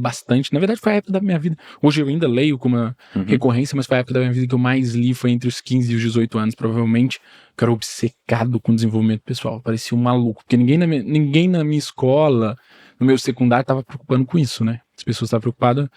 bastante. Na verdade foi a época da minha vida. Hoje eu ainda leio com uma recorrência, mas foi a época da minha vida que eu mais li, foi entre os 15 e os 18 anos, provavelmente, que eu era obcecado com desenvolvimento pessoal. Parecia um maluco, porque ninguém na minha escola, no meu secundário, estava preocupando com isso, né? As pessoas estavam preocupadas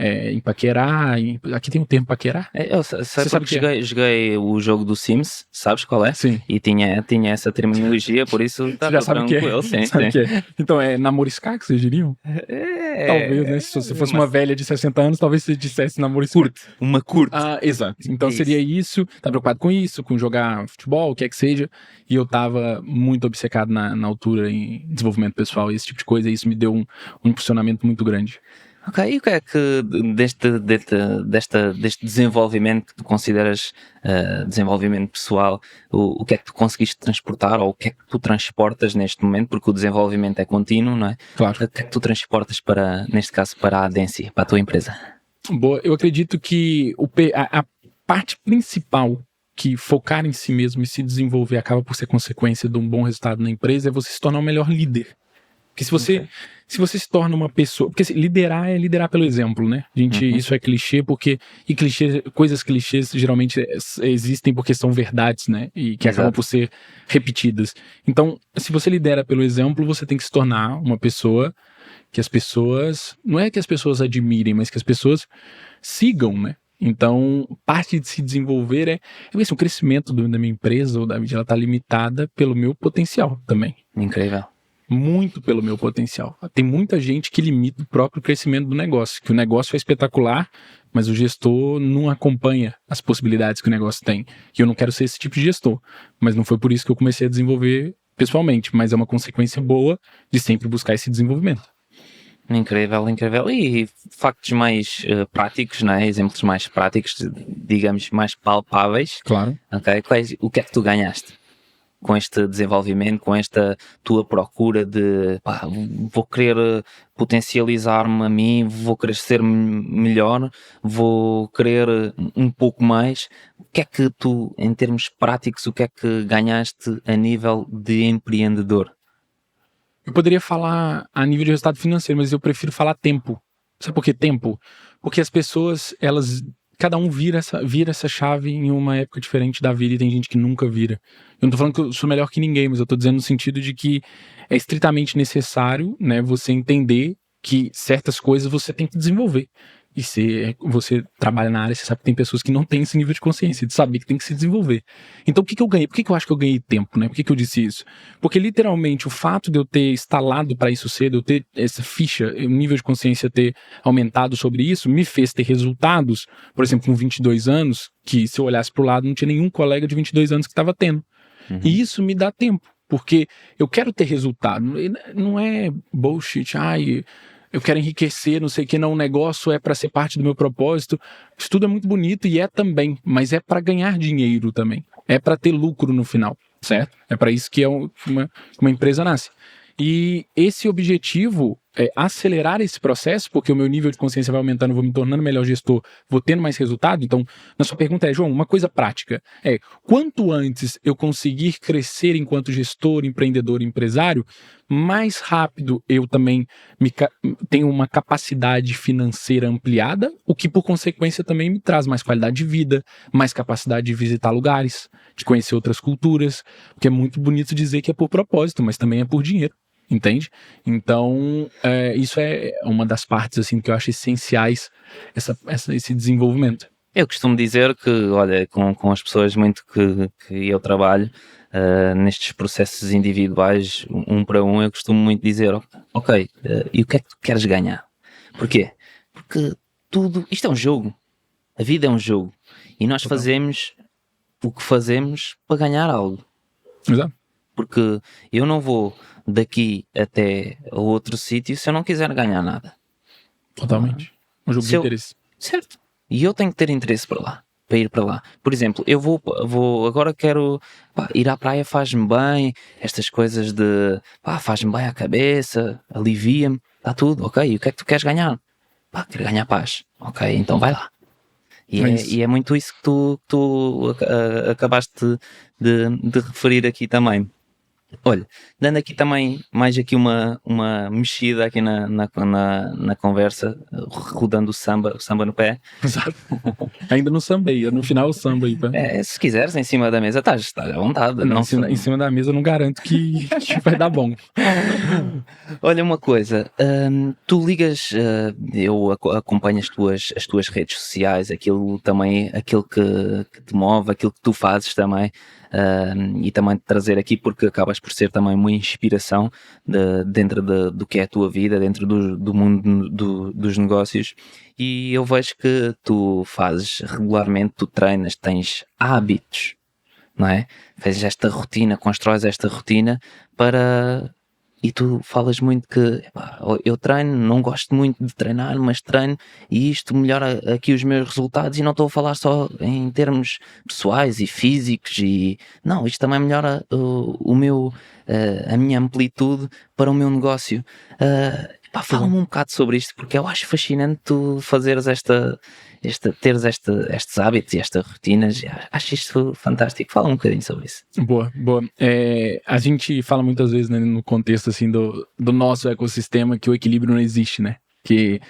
em paquerar, aqui tem um termo paquerar? Você sabe que joguei o jogo do Sims, sabes qual é? Sim. E tinha essa terminologia, por isso tá já sabe tranquilo. Sim. Que é. Então é namoriscar que vocês diriam? Talvez, né? Se você fosse uma velha de 60 anos, talvez você dissesse namoriscar. Uma curta. Exato. Então seria isso, tá preocupado com isso, com jogar futebol, o que é que seja, e eu tava muito obcecado na altura em desenvolvimento pessoal e esse tipo de coisa, e isso me deu um impulsionamento muito grande. Ok, e o que é que deste desenvolvimento que tu consideras desenvolvimento pessoal, o que é que tu conseguiste transportar, ou o que é que tu transportas neste momento, porque o desenvolvimento é contínuo, não é? Claro. O que é que tu transportas neste caso, para a Adensi, para a tua empresa? Boa, eu acredito que a parte principal que focar em si mesmo e se desenvolver acaba por ser consequência de um bom resultado na empresa é você se tornar um melhor líder. Porque se você se torna uma pessoa... Porque liderar é liderar pelo exemplo, né? Isso é clichê, coisas clichês geralmente existem porque são verdades, né? E que acabam por ser repetidas. Então, se você lidera pelo exemplo, você tem que se tornar uma pessoa que as pessoas... Não é que as pessoas admirem, mas que as pessoas sigam, né? Então, parte de se desenvolver é o crescimento da minha empresa ou da vida, ela está limitada pelo meu potencial também. Incrível. Muito pelo meu potencial. Tem muita gente que limita o próprio crescimento do negócio, que o negócio é espetacular, mas o gestor não acompanha as possibilidades que o negócio tem. E eu não quero ser esse tipo de gestor, mas não foi por isso que eu comecei a desenvolver pessoalmente, mas é uma consequência boa de sempre buscar esse desenvolvimento. Incrível, incrível. E factos mais práticos, não é? Exemplos mais práticos, digamos, mais palpáveis. Claro. Okay? O que é que tu ganhaste com este desenvolvimento, com esta tua procura de vou querer potencializar-me a mim, vou querer ser melhor, vou querer um pouco mais? O que é que tu, em termos práticos, o que é que ganhaste a nível de empreendedor? Eu poderia falar a nível de resultado financeiro, mas eu prefiro falar tempo. Sabe por que tempo? Porque as pessoas, cada um vira essa chave em uma época diferente da vida e tem gente que nunca vira. Eu não tô falando que eu sou melhor que ninguém, mas eu tô dizendo no sentido de que é estritamente necessário, né, você entender que certas coisas você tem que desenvolver. E se você trabalha na área, você sabe que tem pessoas que não têm esse nível de consciência, de saber que tem que se desenvolver. Então, o que eu ganhei? Por que eu acho que eu ganhei tempo, né? Por que eu disse isso? Porque, literalmente, o fato de eu ter instalado para isso cedo, eu ter essa ficha, o nível de consciência ter aumentado sobre isso, me fez ter resultados, por exemplo, com 22 anos, que se eu olhasse para o lado, não tinha nenhum colega de 22 anos que estava tendo. E isso me dá tempo, porque eu quero ter resultado. Não é bullshit, eu quero enriquecer, não sei o que, não, o negócio é para ser parte do meu propósito. Isso tudo é muito bonito e é também, mas é para ganhar dinheiro também. É para ter lucro no final, certo? É para isso que uma empresa nasce. E esse objetivo acelerar esse processo, porque o meu nível de consciência vai aumentando, eu vou me tornando melhor gestor, vou tendo mais resultado. Então, na sua pergunta João, uma coisa prática quanto antes eu conseguir crescer enquanto gestor, empreendedor, empresário, mais rápido eu também tenho uma capacidade financeira ampliada, o que por consequência também me traz mais qualidade de vida, mais capacidade de visitar lugares, de conhecer outras culturas, porque é muito bonito dizer que é por propósito, mas também é por dinheiro, entende? Então, isso é uma das partes assim, que eu acho essenciais, esse desenvolvimento. Eu costumo dizer que, olha, com as pessoas muito que eu trabalho, nestes processos individuais, um para um, eu costumo muito dizer, ok, e o que é que tu queres ganhar? Porquê? Porque isto é um jogo, a vida é um jogo, e nós fazemos o que fazemos para ganhar algo. Exato. Porque eu não vou daqui até a outro sítio se eu não quiser ganhar nada. Totalmente. Um jogo de interesse. Certo. E eu tenho que ter interesse para ir para lá. Por exemplo, eu vou agora quero ir à praia, faz-me bem, estas coisas de faz-me bem à cabeça, alivia-me, está tudo, ok, e o que é que tu queres ganhar? Quero ganhar paz, ok, então vai lá. E é muito isso que tu acabaste de referir aqui também. Olha, dando aqui também mais aqui uma mexida aqui na conversa, rodando o samba no pé. Exato. Ainda no samba aí, no final o samba aí. Pá. Se quiseres, em cima da mesa, estás à vontade. Não, em cima da mesa eu não garanto que vai dar bom. Olha uma coisa, tu ligas, eu acompanho as tuas redes sociais, aquilo que te move, aquilo que tu fazes também. E também te trazer aqui porque acabas por ser também uma inspiração dentro do que é a tua vida, dentro do mundo dos negócios, e eu vejo que tu fazes regularmente, tu treinas, tens hábitos, não é? Fazes esta rotina, constróis esta rotina e tu falas muito que eu treino, não gosto muito de treinar, mas treino e isto melhora aqui os meus resultados, e não estou a falar só em termos pessoais e físicos, não, isto também melhora a minha amplitude para o meu negócio. Fala-me um bocado sobre isto, porque eu acho fascinante tu fazeres teres estes hábitos e estas rotinas. Acho isto fantástico. Fala um bocadinho sobre isso. Boa. A gente fala muitas vezes, né, no contexto assim, do nosso ecossistema, que o equilíbrio não existe, né? Que,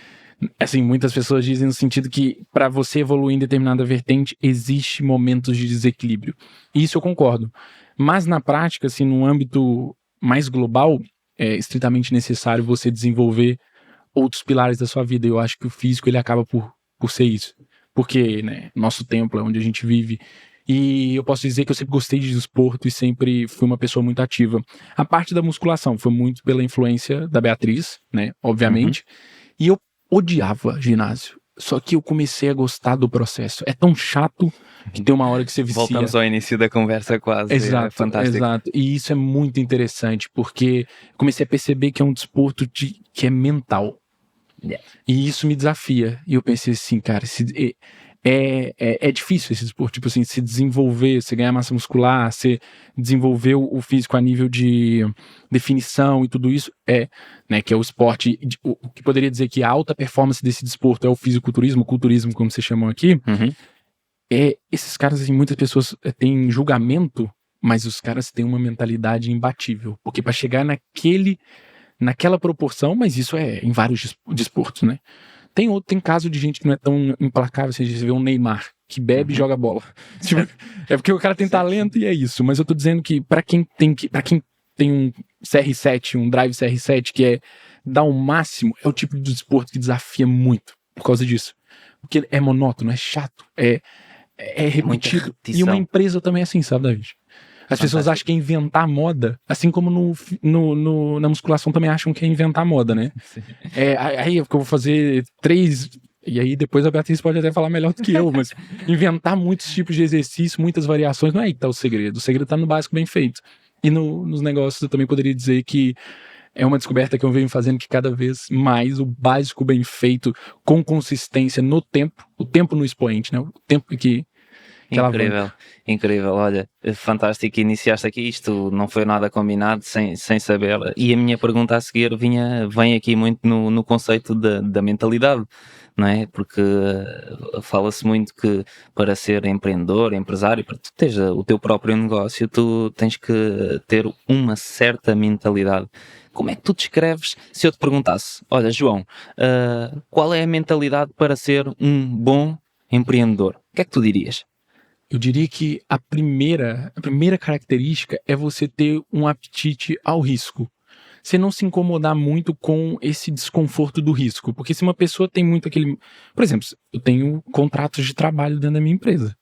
assim, muitas pessoas dizem no sentido que para você evoluir em determinada vertente, existe momentos de desequilíbrio. E isso eu concordo. Mas na prática, assim, num âmbito mais global, é estritamente necessário você desenvolver outros pilares da sua vida. Eu acho que o físico, ele acaba por ser isso. Porque, né, nosso templo é onde a gente vive. E eu posso dizer que eu sempre gostei de desporto e sempre fui uma pessoa muito ativa. A parte da musculação foi muito pela influência da Beatriz, né, obviamente. E eu odiava ginásio. Só que eu comecei a gostar do processo. É tão chato que tem uma hora que você vicia. Voltamos ao início da conversa quase. Exato, é fantástico. Exato. E isso é muito interessante, porque comecei a perceber que é um desporto que é mental. Yeah. E isso me desafia. E eu pensei assim, cara, é difícil esse desporto, tipo assim, se desenvolver, você ganhar massa muscular, você desenvolver o físico a nível de definição e tudo isso, né, que é o esporte, o que poderia dizer que a alta performance desse desporto é o fisiculturismo, o culturismo, como vocês chamam aqui. Esses caras, assim, muitas pessoas têm julgamento, mas os caras têm uma mentalidade imbatível, porque para chegar naquela proporção, mas isso é em vários desportos, né? Tem caso de gente que não é tão implacável, você vê um Neymar, que bebe e joga bola. Tipo, é porque o cara tem talento e é isso. Mas eu tô dizendo que pra quem tem um CR7, um Drive CR7, que é dar o máximo, é o tipo de desporto que desafia muito por causa disso. Porque é monótono, é chato, é repetido. E uma empresa também é assim, sabe, David? As pessoas acham que é inventar moda, assim como na musculação também acham que é inventar moda, né? Aí eu vou fazer 3... E aí depois a Beatriz pode até falar melhor do que eu, mas inventar muitos tipos de exercício, muitas variações, não é aí que tá o segredo. O segredo tá no básico bem feito. E nos negócios eu também poderia dizer que é uma descoberta que eu venho fazendo, que cada vez mais o básico bem feito, com consistência no tempo, o tempo no expoente, né? O tempo que Incrível, olha, fantástico, iniciaste aqui, isto não foi nada combinado, sem saber, e a minha pergunta a seguir vem aqui muito no conceito da mentalidade, não é? Porque fala-se muito que para ser empreendedor, empresário, para tu teres o teu próprio negócio, tu tens que ter uma certa mentalidade. Como é que tu descreves, se eu te perguntasse, olha João, qual é a mentalidade para ser um bom empreendedor? O que é que tu dirias? Eu diria que a primeira característica é você ter um apetite ao risco. Você não se incomodar muito com esse desconforto do risco. Porque se uma pessoa tem muito aquele... Por exemplo, eu tenho contratos de trabalho dentro da minha empresa.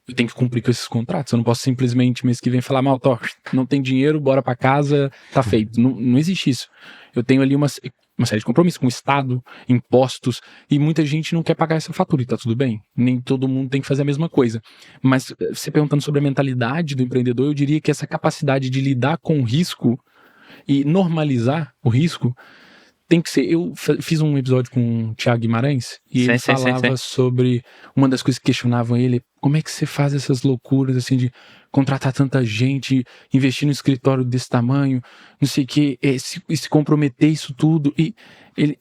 Eu tenho que cumprir com esses contratos. Eu não posso simplesmente mês que vem falar, Malto, não tem dinheiro, bora pra casa, tá feito. Não existe isso. Eu tenho ali uma série de compromissos com o Estado, impostos, e muita gente não quer pagar essa fatura, e tá tudo bem. Nem todo mundo tem que fazer a mesma coisa. Mas você perguntando sobre a mentalidade do empreendedor, eu diria que essa capacidade de lidar com o risco e normalizar o risco tem que ser... Eu fiz um episódio com o Thiago Guimarães e ele falava sobre... Uma das coisas que questionavam ele, como é que você faz essas loucuras assim de contratar tanta gente, investir no escritório desse tamanho, não sei o que, se comprometer isso tudo. E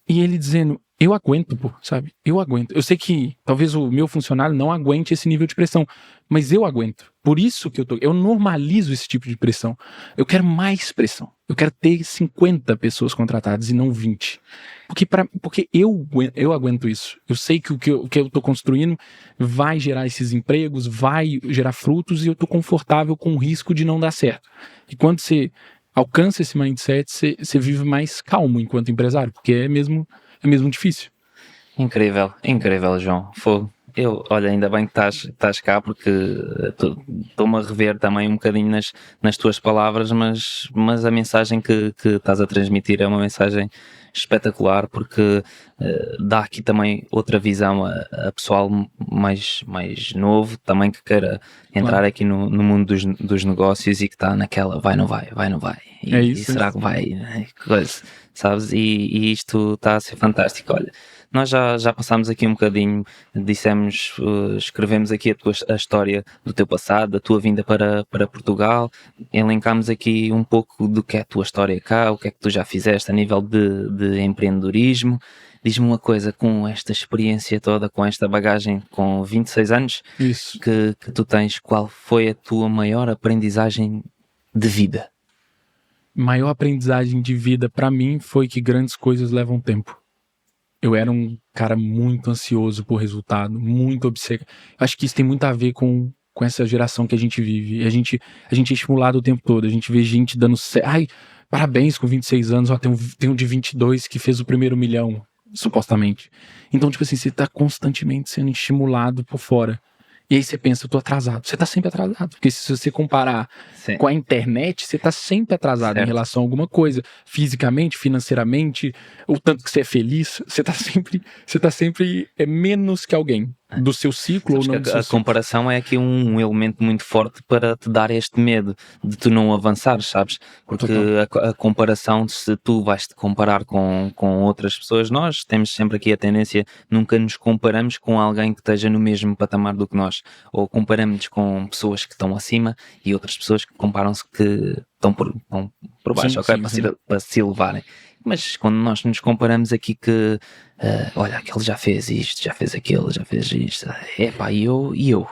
ele dizendo, eu aguento, pô, sabe? Eu aguento. Eu sei que talvez o meu funcionário não aguente esse nível de pressão, mas eu aguento. Por isso que eu normalizo esse tipo de pressão. Eu quero mais pressão. Eu quero ter 50 pessoas contratadas e não 20. Porque eu aguento isso. Eu sei que o que eu tô construindo vai gerar esses empregos, vai gerar frutos e eu tô confortável com o risco de não dar certo. E quando você alcança esse mindset, você vive mais calmo enquanto empresário, porque é mesmo difícil. Incrível, João. Olha, ainda bem que estás cá, porque estou-me a rever também um bocadinho nas tuas palavras, mas a mensagem que estás a transmitir é uma mensagem espetacular, porque dá aqui também outra visão a pessoal mais novo, também que queira entrar aqui no mundo dos negócios e que está naquela vai, não vai. E será que vai? Coisa, sabes? E isto está a ser fantástico. Olha, nós já passámos aqui um bocadinho, escrevemos aqui a história do teu passado, da tua vinda para Portugal, elencámos aqui um pouco do que é a tua história cá, o que é que tu já fizeste a nível de empreendedorismo. Diz-me uma coisa, com esta experiência toda, com esta bagagem, com 26 anos que tu tens, qual foi a tua maior aprendizagem de vida? Maior aprendizagem de vida para mim foi que grandes coisas levam tempo. Eu era um cara muito ansioso por resultado, muito obcecado. Acho que isso tem muito a ver com essa geração que a gente vive. A gente é estimulado o tempo todo. A gente vê gente dando... Ai, parabéns com 26 anos. Ó, tem um de 22 que fez o primeiro milhão, supostamente. Então, tipo assim, você tá constantemente sendo estimulado por fora. E aí você pensa, eu tô atrasado. Você tá sempre atrasado. Porque se você comparar com a internet, você tá sempre atrasado em relação a alguma coisa. Fisicamente, financeiramente, o tanto que você é feliz, você tá sempre menos que alguém do seu ciclo. Ou não do seu ciclo. Comparação é aqui um elemento muito forte para te dar este medo de tu não avançares, sabes? Porque a comparação, se tu vais te comparar com outras pessoas, nós temos sempre aqui a tendência, nunca nos comparamos com alguém que esteja no mesmo patamar do que nós, ou comparamos-nos com pessoas que estão acima e outras pessoas que comparam-se que estão por baixo, para se elevarem. Mas quando nós nos comparamos aqui que, olha, aquele já fez isto, já fez aquilo, já fez isto, e eu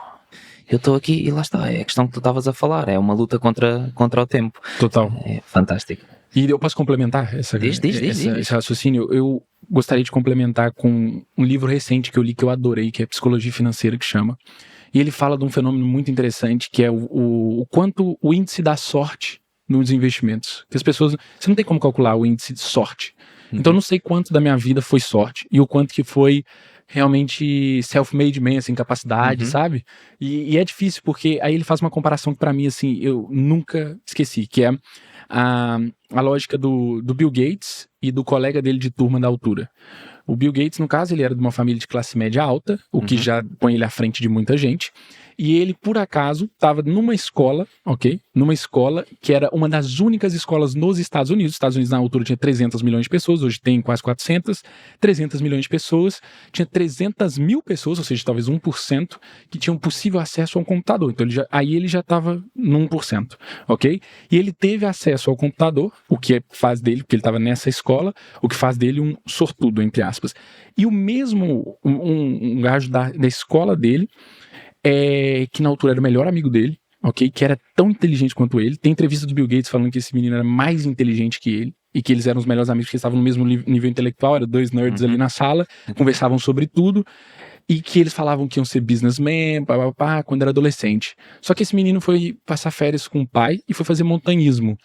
estou aqui e lá está, é a questão que tu estavas a falar, é uma luta contra o tempo. Total. É fantástico. E eu posso complementar esse raciocínio? Eu gostaria de complementar com um livro recente que eu li, que eu adorei, que é Psicologia Financeira, que chama. E ele fala de um fenômeno muito interessante, que é o quanto o índice da sorte nos investimentos. Que as pessoas... Você não tem como calcular o índice de sorte. Então eu não sei quanto da minha vida foi sorte e o quanto que foi realmente self-made man, assim, capacidade, sabe? E é difícil porque aí ele faz uma comparação que pra mim, assim, eu nunca esqueci, que é a lógica do Bill Gates e do colega dele de turma da altura. O Bill Gates, no caso, ele era de uma família de classe média alta, o que já põe ele à frente de muita gente. E ele, por acaso, estava numa escola, ok? Numa escola que era uma das únicas escolas nos Estados Unidos. Os Estados Unidos, na altura, tinha 300 milhões de pessoas. Hoje tem quase 400. 300 milhões de pessoas. Tinha 300 mil pessoas, ou seja, talvez 1%, que tinham possível acesso ao computador. Então, ele já estava no 1%, ok? E ele teve acesso ao computador, o que faz dele, porque ele estava nessa escola, o que faz dele um sortudo, entre aspas. E o mesmo, um gajo da escola dele, que na altura era o melhor amigo dele, ok? Que era tão inteligente quanto ele. Tem entrevista do Bill Gates falando que esse menino era mais inteligente que ele e que eles eram os melhores amigos, que estavam no mesmo nível intelectual, eram dois nerds ali na sala, conversavam sobre tudo e que eles falavam que iam ser businessman, quando era adolescente. Só que esse menino foi passar férias com o pai e foi fazer montanhismo.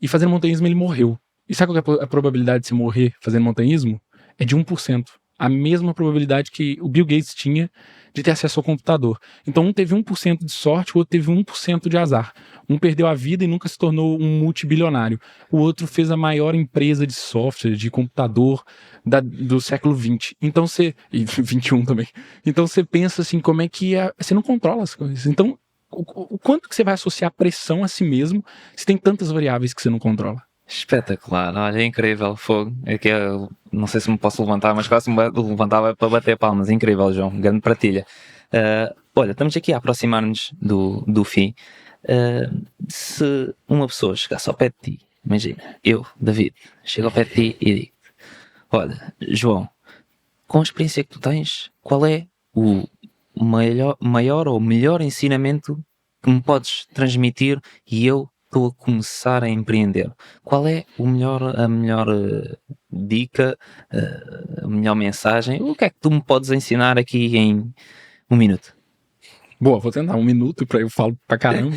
E fazendo montanhismo ele morreu. E sabe qual é a probabilidade de se morrer fazendo montanhismo? É de 1%. A mesma probabilidade que o Bill Gates tinha de ter acesso ao computador. Então um teve 1% de sorte, o outro teve 1% de azar. Um perdeu a vida e nunca se tornou um multibilionário. O outro fez a maior empresa de software, de computador do século XX. Então e 21 também. Então você pensa assim, como é que você não controla as coisas. Então o quanto que você vai associar pressão a si mesmo se tem tantas variáveis que você não controla? Espetacular, olha, é incrível, fogo. É que eu não sei se me posso levantar, mas quase me levantava para bater palmas. Incrível, João, grande partilha. Olha, estamos aqui a aproximar-nos do fim. Se uma pessoa chegasse ao pé de ti, imagina, eu, David, chego ao pé de ti e digo: olha, João, com a experiência que tu tens, qual é o maior ou melhor ensinamento que me podes transmitir e eu estou a começar a empreender? Qual é a melhor dica, a melhor mensagem? O que é que tu me podes ensinar aqui em 1 minuto? Boa, vou tentar 1 minuto, eu falo pra caramba.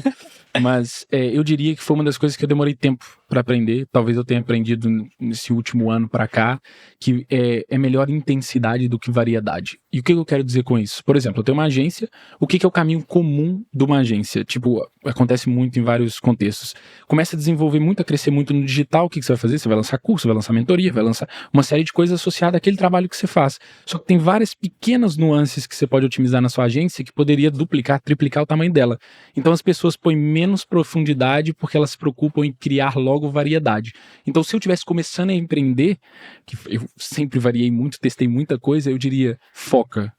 Mas eu diria que foi uma das coisas que eu demorei tempo para aprender. Talvez eu tenha aprendido nesse último ano para cá, que é melhor intensidade do que variedade. E o que eu quero dizer com isso? Por exemplo, eu tenho uma agência. O que é o caminho comum de uma agência? Tipo, acontece muito em vários contextos. Começa a desenvolver muito, a crescer muito no digital. O que você vai fazer? Você vai lançar curso, vai lançar mentoria, vai lançar uma série de coisas associadas àquele trabalho que você faz. Só que tem várias pequenas nuances que você pode otimizar na sua agência que poderia duplicar, triplicar o tamanho dela. Então as pessoas põem menos profundidade porque elas se preocupam em criar logo variedade. Então se eu tivesse começando a empreender, que eu sempre variei muito, testei muita coisa, eu diria: foca,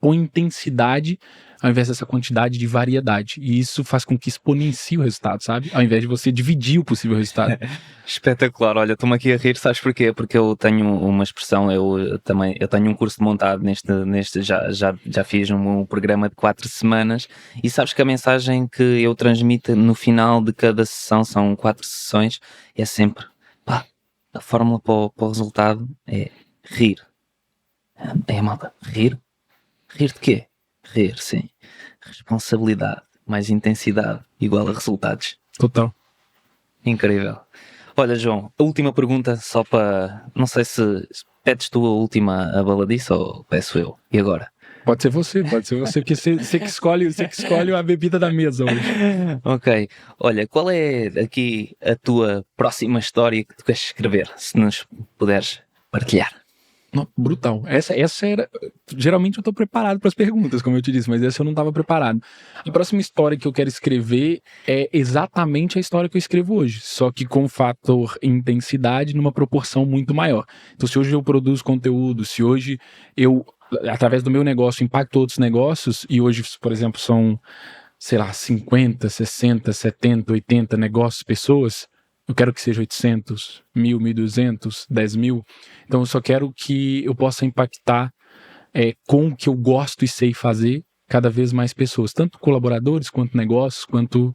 põe intensidade ao invés dessa quantidade de variedade. E isso faz com que exponencie o resultado, sabe? Ao invés de você dividir o possível resultado. Espetacular. Olha, estou-me aqui a rir, sabes porquê? Porque eu tenho uma expressão, eu tenho um curso montado já fiz um programa de 4 semanas e sabes que a mensagem que eu transmito no final de cada sessão, são 4 sessões, é sempre, a fórmula para o resultado é rir. Malta, rir? Rir de quê? Rir, sim. Responsabilidade mais intensidade igual a resultados. Total. Incrível. Olha, João, a última pergunta, só para... Não sei se pedes tu a última abaladiça ou peço eu. E agora? Pode ser você, porque você que escolhe a bebida da mesa hoje. Ok. Olha, qual é aqui a tua próxima história que tu queres escrever? Se nos puderes partilhar. Não, brutal. Essa era... Geralmente eu tô preparado para as perguntas, como eu te disse, mas essa eu não estava preparado. A próxima história que eu quero escrever é exatamente a história que eu escrevo hoje, só que com fator intensidade numa proporção muito maior. Então, se hoje eu produzo conteúdo, se hoje eu, através do meu negócio, impacto outros negócios, e hoje, por exemplo, são, sei lá, 50, 60, 70, 80 negócios, pessoas... Eu quero que seja 800, 1.000, 1.200, 10.000. Então eu só quero que eu possa impactar com o que eu gosto e sei fazer cada vez mais pessoas. Tanto colaboradores, quanto negócios, quanto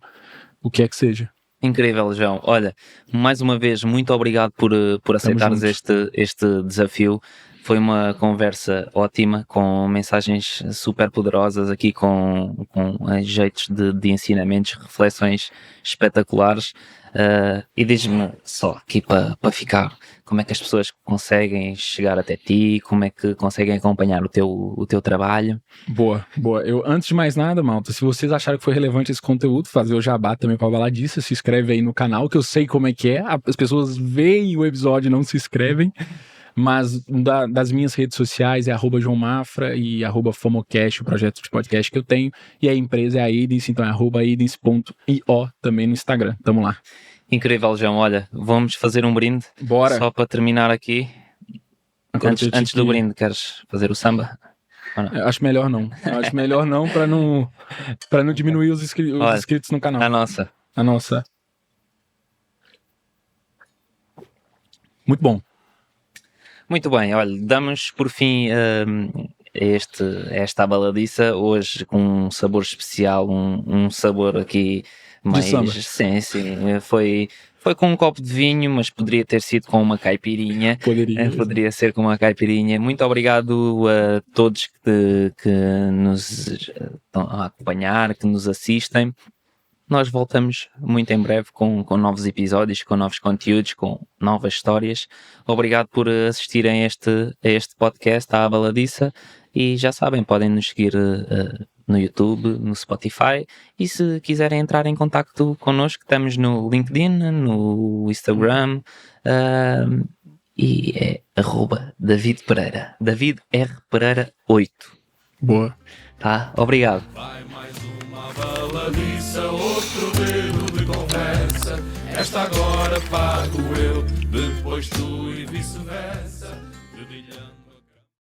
o que é que seja. Incrível, João. Olha, mais uma vez, muito obrigado por aceitares este desafio. Foi uma conversa ótima, com mensagens super poderosas aqui, com jeitos de ensinamentos, reflexões espetaculares. E diz-me só aqui para ficar, como é que as pessoas conseguem chegar até ti, como é que conseguem acompanhar o teu trabalho? Boa. Eu, antes de mais nada, malta, se vocês acharam que foi relevante esse conteúdo, fazer o jabá também para Baladiça, se inscreve aí no canal, que eu sei como é que é, as pessoas veem o episódio e não se inscrevem. Mas das minhas redes sociais é @JoãoMafra e @FomoCast, o projeto de podcast que eu tenho. E a empresa é a Idens, então é @idens.io também no Instagram. Tamo lá. Incrível, João. Olha, vamos fazer um brinde. Bora. Só para terminar aqui. Antes do brinde, queres fazer o samba? Acho melhor não. Para não diminuir os inscritos no canal. A nossa. Muito bom. Muito bem, olha, damos por fim esta baladiça hoje com um sabor especial, um sabor aqui mais... De samba. Sim, foi com um copo de vinho, mas poderia ter sido com uma caipirinha. Poderia ser com uma caipirinha. Muito obrigado a todos que nos estão a acompanhar, que nos assistem. Nós voltamos muito em breve com novos episódios, com novos conteúdos, com novas histórias. Obrigado por assistirem a este podcast, à Baladiça. E já sabem, podem nos seguir no YouTube, no Spotify. E se quiserem entrar em contacto connosco, estamos no LinkedIn, no Instagram. E é @David Pereira. David R. Pereira 8. Boa. Tá? Obrigado. Baladiça, outro dedo de conversa. Esta agora pago eu, depois tu e vice-versa. Dedilhando.